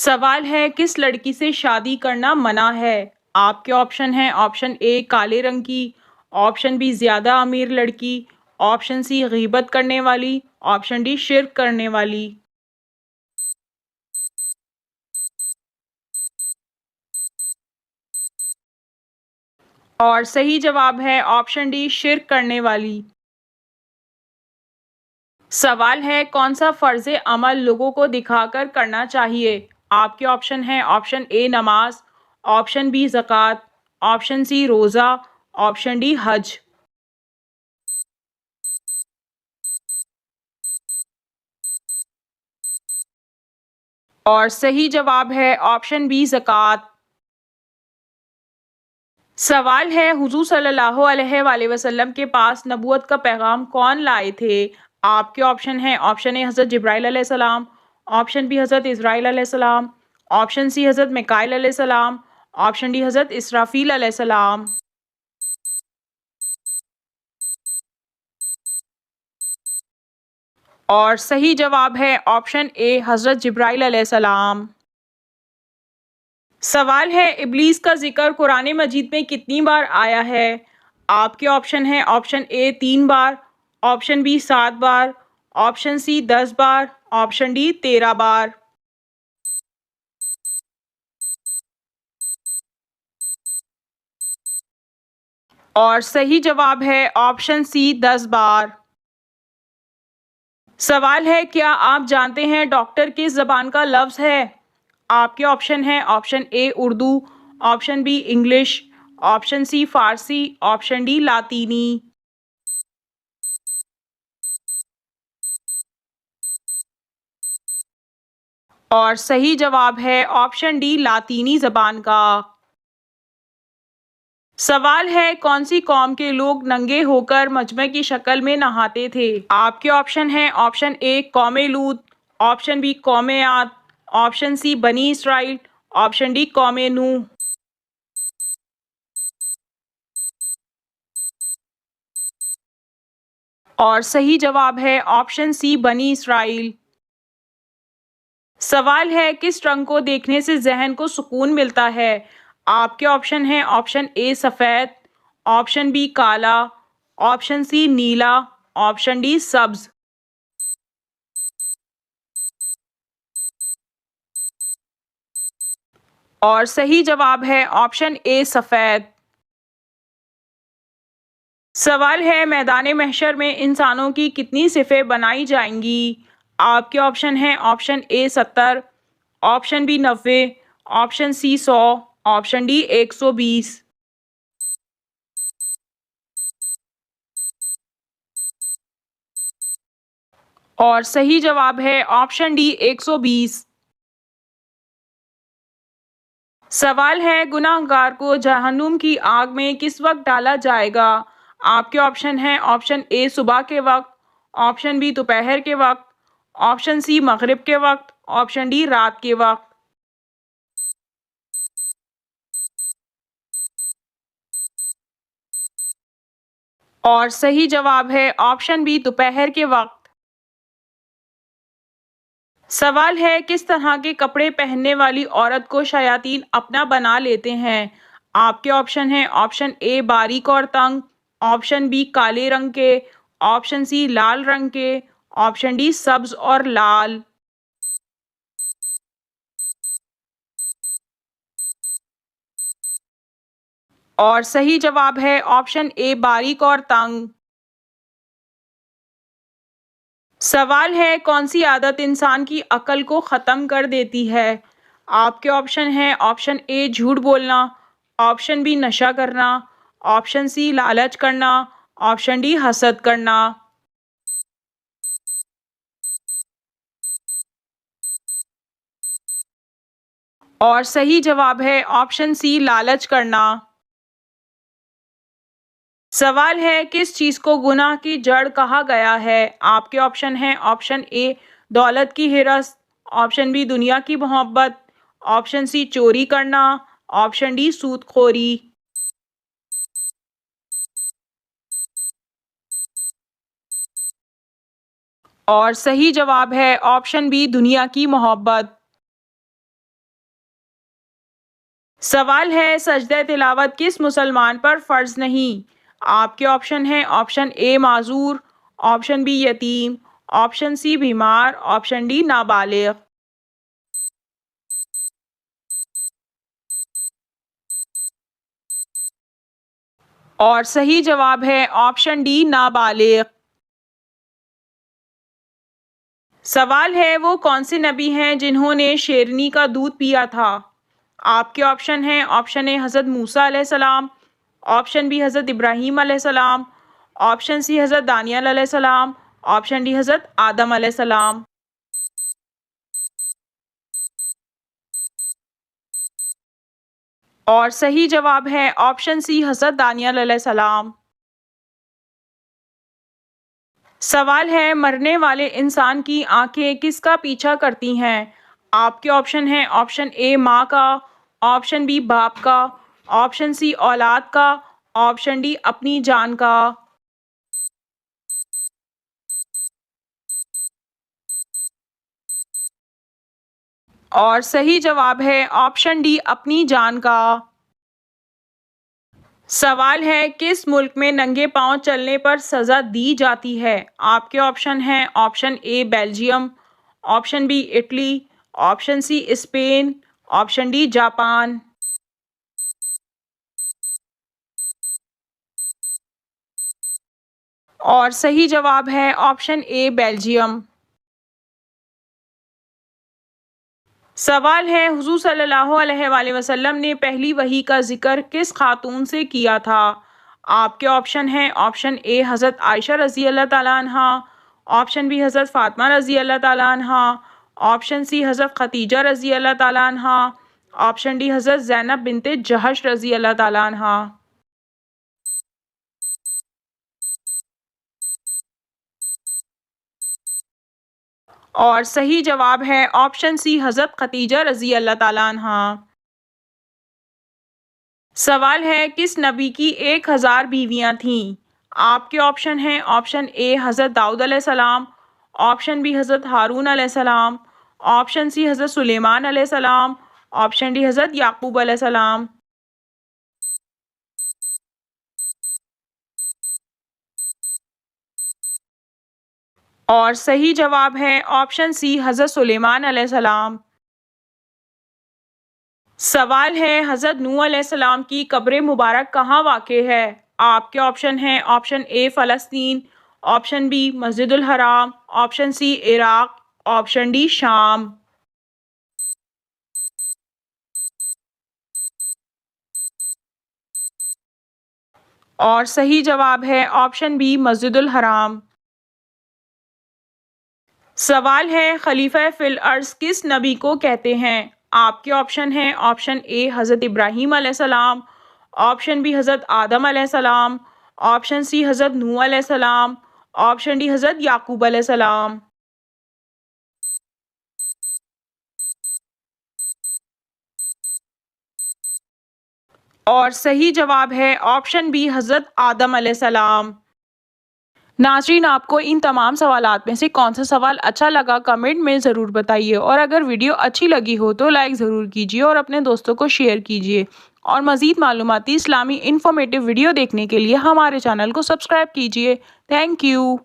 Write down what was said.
सवाल है किस लड़की से शादी करना मना है। आपके ऑप्शन हैं ऑप्शन ए काले रंग की, ऑप्शन बी ज्यादा अमीर लड़की, ऑप्शन सी गीबत करने वाली, ऑप्शन डी शिर्क करने वाली। और सही जवाब है ऑप्शन डी शिर्क करने वाली। सवाल है कौन सा फर्ज अमल लोगों को दिखाकर करना चाहिए। आपके ऑप्शन हैं ऑप्शन ए नमाज, ऑप्शन बी ज़कात, ऑप्शन सी रोज़ा, ऑप्शन डी हज। और सही जवाब है ऑप्शन बी ज़कात। सवाल है हुजूर सल्लल्लाहु अलैहि वसल्लम के पास नबूवत का पैगाम कौन लाए थे। आपके ऑप्शन हैं ऑप्शन ए हज़रत जिब्राइल अलैहिस्सलाम, ऑप्शन बी हज़रत इज़राइल अलैहिस्सलाम, ऑप्शन सी हज़रत मिकाइल अलैहिस्सलाम, ऑप्शन डी हज़रत इसराफील अलैहिस्सलाम। और सही जवाब है ऑप्शन ए हज़रत जिब्राइल अलैहिस्सलाम। सवाल है इब्लीस का जिक्र कुरान मजीद में कितनी बार आया है। आपके ऑप्शन हैं ऑप्शन ए 3 बार, ऑप्शन बी 7 बार, ऑप्शन सी 10 बार, ऑप्शन डी 13 बार। और सही जवाब है ऑप्शन सी 10 बार। सवाल है क्या आप जानते हैं डॉक्टर किस जबान का लफ्ज़ है। आपके ऑप्शन हैं option A Urdu, option B English, option C Farsi, option D लातीनी। और सही जवाब है ऑप्शन डी लातीनी जबान का। सवाल है कौन सी कौम के लोग नंगे होकर मजमे की शक्ल में नहाते थे। आपके ऑप्शन हैं ऑप्शन ए कौम लूत, ऑप्शन बी कौम आद, ऑप्शन सी बनी इसराइल, ऑप्शन डी कौम नूह। और सही जवाब है ऑप्शन सी बनी इसराइल। सवाल है किस रंग को देखने से जहन को सुकून मिलता है। आपके ऑप्शन हैं ऑप्शन ए सफ़ेद, ऑप्शन बी काला, ऑप्शन सी नीला, ऑप्शन डी सब्ज। और सही जवाब है ऑप्शन ए सफ़ेद। सवाल है मैदान महशर में इंसानों की कितनी सिफ़ें बनाई जाएंगी। आपके ऑप्शन हैं option A 70, option B 90, option C 100, option D 120। और सही जवाब है ऑप्शन डी 120। सवाल है गुनाहगार को जहन्नुम की आग में किस वक्त डाला जाएगा। आपके ऑप्शन हैं ऑप्शन ए सुबह के वक्त, ऑप्शन बी दोपहर के वक्त, ऑप्शन सी मगरिब के वक्त, ऑप्शन डी रात के वक्त। और सही जवाब है ऑप्शन बी दोपहर के वक्त। सवाल है किस तरह के कपड़े पहनने वाली औरत को शयातीन अपना बना लेते हैं। आपके ऑप्शन हैं ऑप्शन ए बारीक और तंग, ऑप्शन बी काले रंग के, ऑप्शन सी लाल रंग के, ऑप्शन डी सब्ज और लाल। और सही जवाब है ऑप्शन ए बारीक और तंग। सवाल है कौन सी आदत इंसान की अकल को ख़त्म कर देती है। आपके ऑप्शन हैं ऑप्शन ए झूठ बोलना, ऑप्शन बी नशा करना, ऑप्शन सी लालच करना, ऑप्शन डी हसद करना। और सही जवाब है ऑप्शन सी लालच करना। सवाल है किस चीज़ को गुनाह की जड़ कहा गया है। आपके ऑप्शन हैं ऑप्शन ए दौलत की हिरस, ऑप्शन बी दुनिया की मोहब्बत, ऑप्शन सी चोरी करना, ऑप्शन डी सूदखोरी। और सही जवाब है ऑप्शन बी दुनिया की मोहब्बत। सवाल है सजदे तिलावत किस मुसलमान पर फ़र्ज़ नहीं? आपके ऑप्शन हैं ऑप्शन ए माज़ूर, ऑप्शन बी यतीम, ऑप्शन सी बीमार, ऑप्शन डी नाबालिग। और सही जवाब है ऑप्शन डी नाबालिग। सवाल है वो कौन से नबी हैं जिन्होंने शेरनी का दूध पिया था? आपके ऑप्शन हैं ऑप्शन ए हज़रत मूसा अलैहिस्सलाम, ऑप्शन बी हज़रत इब्राहीम अलैहिस्सलाम, ऑप्शन सी हज़रत दानियल अलैहिस्सलाम, ऑप्शन डी हज़रत आदम अलैहिस्सलाम। और सही जवाब है ऑप्शन सी हज़रत दानियल अलैहिस्सलाम। सवाल है मरने वाले इंसान की आंखें किसका पीछा करती हैं? आपके ऑप्शन हैं ऑप्शन ए माँ का, ऑप्शन बी बाप का, ऑप्शन सी औलाद का, ऑप्शन डी अपनी जान का। और सही जवाब है ऑप्शन डी अपनी जान का। सवाल है किस मुल्क में नंगे पांव चलने पर सज़ा दी जाती है? आपके ऑप्शन हैं option A Belgium, option B Italy, option C Spain, option D Japan. और सही जवाब है ऑप्शन ए बेल्जियम। सवाल है हुज़ूर सल्लल्लाहु अलैहि वसल्लम ने पहली वही का जिक्र किस खातून से किया था? आपके ऑप्शन हैं ऑप्शन ए हज़रत आयशा रज़ी अल्लाह ताला अन्हा, ऑप्शन बी हज़रत फ़ातिमा रज़ी अल्लाह ताला अन्हा, ऑप्शन सी हज़रत खतीजा रज़ी अल्लाह ताला अन्हा, ऑप्शन डी हज़रत ज़ैनब बिनते जहश रज़ी अल्लाह ताला अन्हा। और सही जवाब है ऑप्शन सी हज़रत खतीजा रज़ी अल्लाह ताला अन्हा। सवाल है किस नबी की 1000 बीवियां थीं? आपके ऑप्शन हैं ऑप्शन ए हज़रत दाऊद अलैहिस्सलाम, ऑप्शन बी हज़रत हारून अलैहिस्सलाम, ऑप्शन सी हज़रत सुलेमान अलैहिस्सलाम, ऑप्शन डी हज़रत याकूब अलैहिस्सलाम। और सही जवाब है ऑप्शन सी हज़रत सुलेमान अलैहिस्सलाम। सवाल है हज़रत नूह अलैहिस्सलाम की कब्र मुबारक कहाँ वाक़ है? आपके ऑप्शन हैं ऑप्शन ए फ़लस्तीन, ऑप्शन बी मस्जिदुल हराम, option C Iraq, option D शाम। और सही जवाब है ऑप्शन बी मस्जिदुल हराम। सवाल है खलीफा फिल अर्ज़ किस नबी को कहते हैं? आपके ऑप्शन हैं ऑप्शन ए हज़रत इब्राहीम अलैहिस्सलाम, ऑप्शन बी हज़रत आदम अलैहिस्सलाम, ऑप्शन सी हज़रत नूह अलैहिस्सलाम, ऑप्शन डी हज़रत याकूब अलैहिस्सलाम। और सही जवाब है ऑप्शन बी हज़रत आदम अलैहिस्सलाम। नाज़रीन आपको इन तमाम सवालात में से कौन सा सवाल अच्छा लगा कमेंट में ज़रूर बताइए और अगर वीडियो अच्छी लगी हो तो लाइक ज़रूर कीजिए और अपने दोस्तों को शेयर कीजिए और मज़ीद मालूमाती इस्लामी इन्फॉर्मेटिव वीडियो देखने के लिए हमारे चैनल को सब्सक्राइब कीजिए। Thank you.